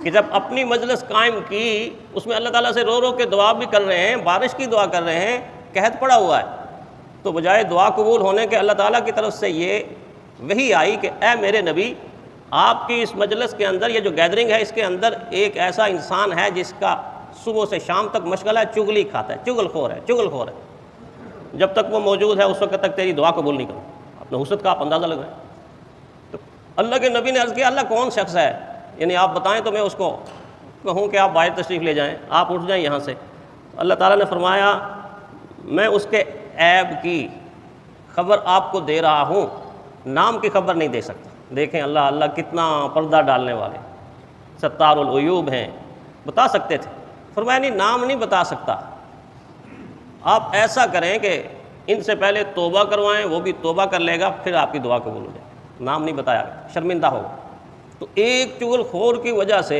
کہ جب اپنی مجلس قائم کی اس میں اللہ تعالیٰ سے رو رو کے دعا بھی کر رہے ہیں، بارش کی دعا کر رہے ہیں، قحط پڑا ہوا ہے، تو بجائے دعا قبول ہونے کے اللہ تعالیٰ کی طرف سے یہ وحی آئی کہ اے میرے نبی، آپ کی اس مجلس کے اندر، یہ جو گیدرنگ ہے، اس کے اندر ایک ایسا انسان ہے جس کا صبح سے شام تک مشغلہ ہے، چگلی کھاتا ہے، چگل خور ہے، جب تک وہ موجود ہے اس وقت تک تیری دعا قبول نہیں کروں۔ اپنے حسد کا آپ اندازہ لگائیں۔ تو اللہ کے نبی نے عرض کیا، اللہ کون شخص ہے، یعنی آپ بتائیں تو میں اس کو کہوں کہ آپ باہر تشریف لے جائیں، آپ اٹھ جائیں یہاں سے۔ اللہ تعالیٰ نے فرمایا، میں اس کے عیب کی خبر آپ کو دے رہا ہوں، نام کی خبر نہیں دے سکتا۔ دیکھیں اللہ کتنا پردہ ڈالنے والے، ستار العیوب ہیں، بتا سکتے تھے، فرمایا نہیں، نام نہیں بتا سکتا۔ آپ ایسا کریں کہ ان سے پہلے توبہ کروائیں، وہ بھی توبہ کر لے گا، پھر آپ کی دعا قبول ہو جائے۔ نام نہیں بتایا، شرمندہ ہوگا۔ تو ایک چغل خور کی وجہ سے